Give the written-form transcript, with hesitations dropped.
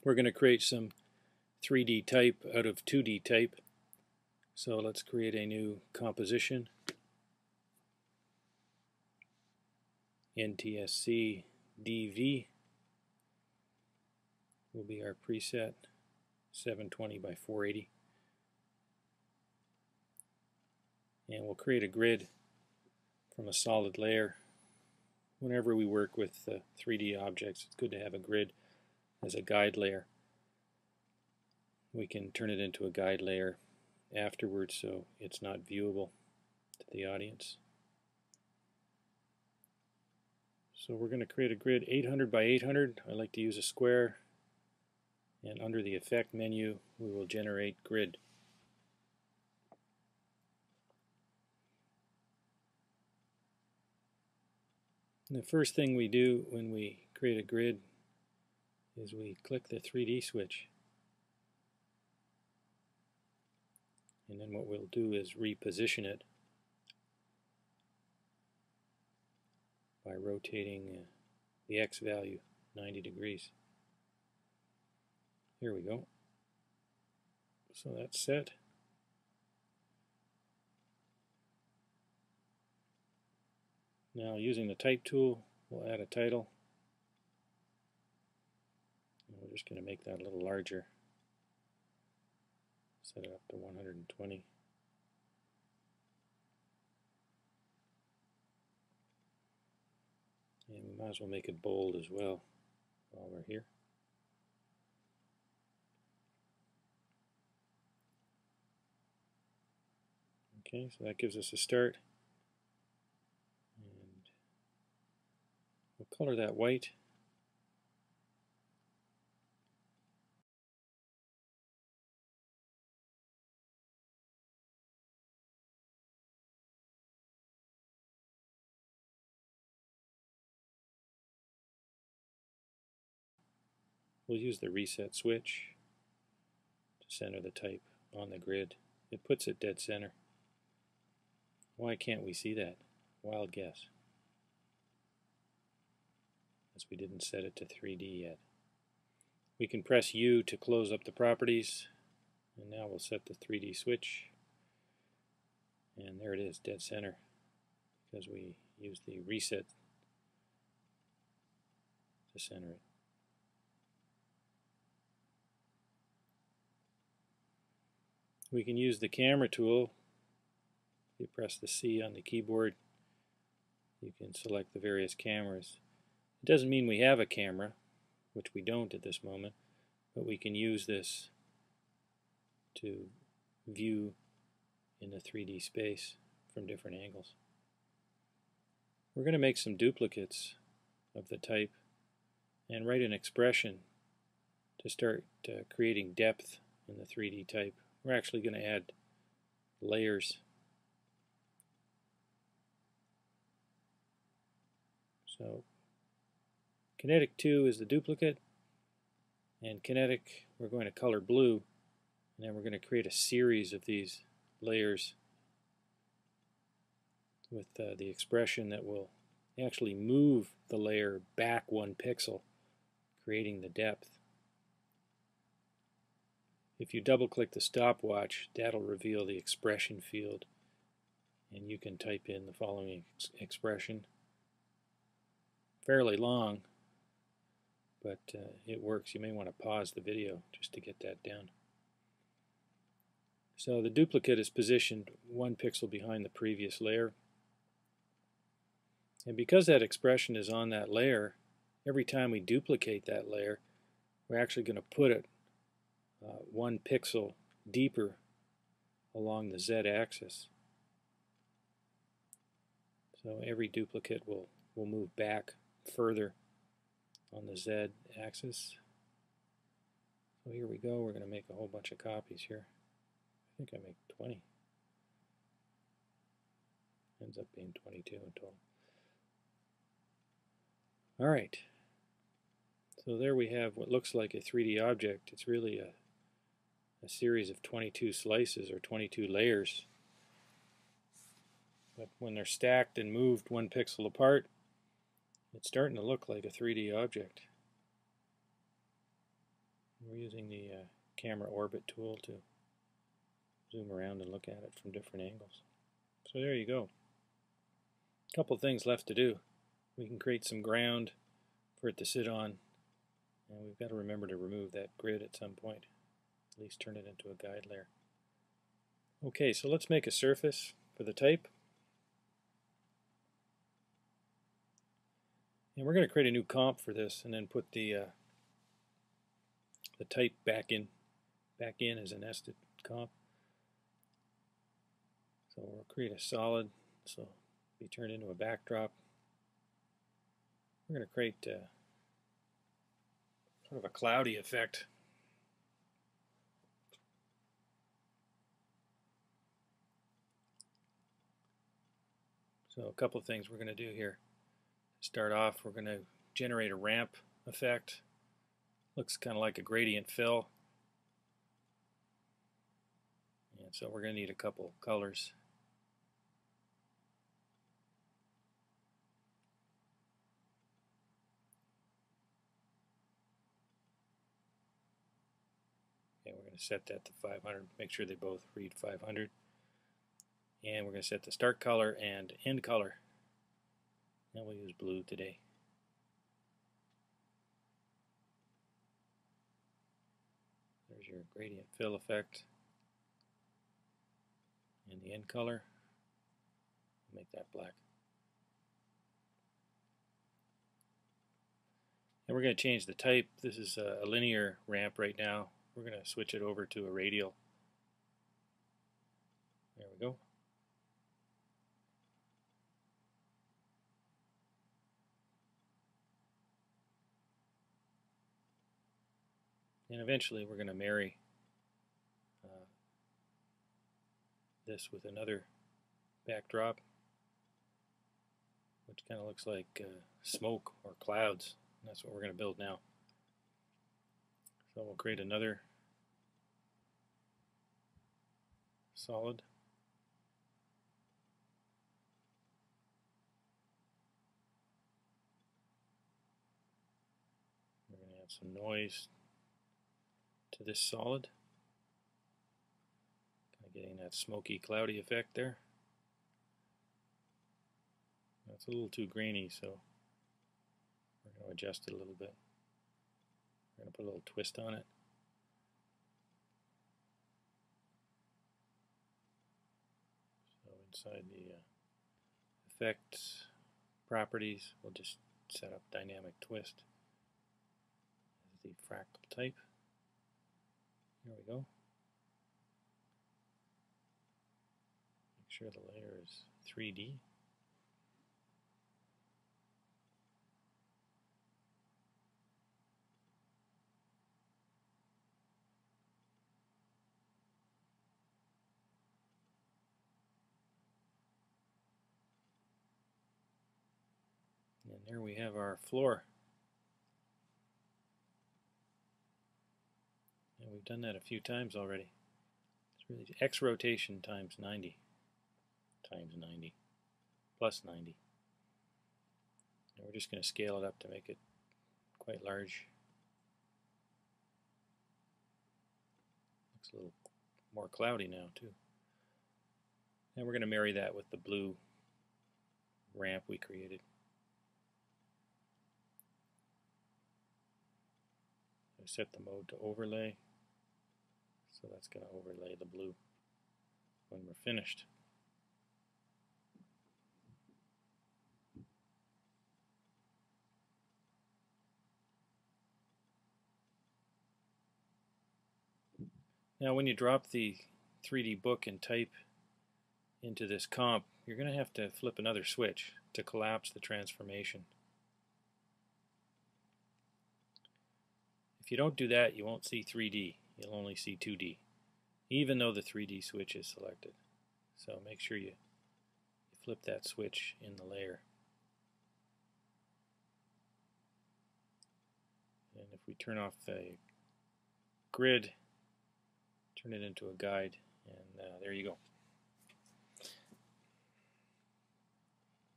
We're going to create some 3D type out of 2D type. So let's create a new composition. NTSC DV will be our preset, 720 by 480. And we'll create a grid from a solid layer. Whenever we work with 3D objects, it's good to have a grid as a guide layer. We can turn it into a guide layer afterwards so it's not viewable to the audience. So we're going to create a grid 800 by 800. I like to use a square, and under the effect menu we will generate grid. And the first thing we do when we create a grid is we click the 3D switch. And then what we'll do is reposition it by rotating the X value 90 degrees. Here we go. So that's set. Now using the type tool, we'll add a title. And we're just going to make that a little larger. Set it up to 120. And we might as well make it bold as well while we're here. Okay, so that gives us a start. And we'll color that white. We'll use the reset switch to center the type on the grid. It puts it dead center. Why can't we see that? Wild guess. As we didn't set it to 3D yet. We can press U to close up the properties, and now we'll set the 3D switch, and there it is, dead center, because we used the reset to center it. We can use the camera tool. You press the C on the keyboard, you can select the various cameras. It doesn't mean we have a camera, which we don't at this moment, but we can use this to view in the 3D space from different angles. We're going to make some duplicates of the type and write an expression to start creating depth in the 3D type. We're actually going to add layers. So kinetic 2 is the duplicate, and kinetic we're going to color blue, and then we're going to create a series of these layers with the expression that will actually move the layer back 1 pixel, creating the depth. If you double click the stopwatch, that'll reveal the expression field, and you can type in the following expression. Fairly long, but it works. You may want to pause the video just to get that down. So the duplicate is positioned 1 pixel behind the previous layer, and because that expression is on that layer, every time we duplicate that layer, we're actually going to put it 1 pixel deeper along the z-axis. So every duplicate will move back further on the z-axis. So here we go. We're going to make a whole bunch of copies here. I think I make 20. Ends up being 22 in total. Alright, so there we have what looks like a 3D object. It's really a series of 22 slices or 22 layers. But when they're stacked and moved 1 pixel apart, it's starting to look like a 3D object. We're using the camera orbit tool to zoom around and look at it from different angles. So there you go. A couple things left to do. We can create some ground for it to sit on, and we've got to remember to remove that grid at some point. At least turn it into a guide layer. Okay, so let's make a surface for the type. And we're going to create a new comp for this and then put the type back in as a nested comp. So we'll create a solid, so be turned into a backdrop. We're going to create sort of a cloudy effect. So a couple of things we're going to do here. To start off, we're going to generate a ramp effect. Looks kind of like a gradient fill. And so we're going to need a couple colors. Okay, we're going to set that to 500. Make sure they both read 500. And we're going to set the start color and end color. And we'll use blue today. There's your gradient fill effect. And the end color, make that black. And we're going to change the type. This is a linear ramp right now. We're going to switch it over to a radial. There we go. And eventually we're going to marry this with another backdrop, which kind of looks like smoke or clouds. And that's what we're going to build now. So we'll create another solid. We're going to add some noise to this solid. Kind of getting that smoky, cloudy effect there. That's a little too grainy, so we're going to adjust it a little bit. We're going to put a little twist on it. So inside the effects properties, we'll just set up dynamic twist as the fractal type. Here we go. Make sure the layer is 3D. And there we have our floor. And we've done that a few times already. It's really X rotation times 90 plus 90. And we're just going to scale it up to make it quite large. Looks a little more cloudy now too. And we're going to marry that with the blue ramp we created. I set the mode to overlay, so that's going to overlay the blue when we're finished. Now when you drop the 3D book and type into this comp, you're going to have to flip another switch to collapse the transformation. If you don't do that, you won't see 3D. You'll only see 2D, even though the 3D switch is selected. So make sure you flip that switch in the layer. And if we turn off a grid, turn it into a guide, and there you go.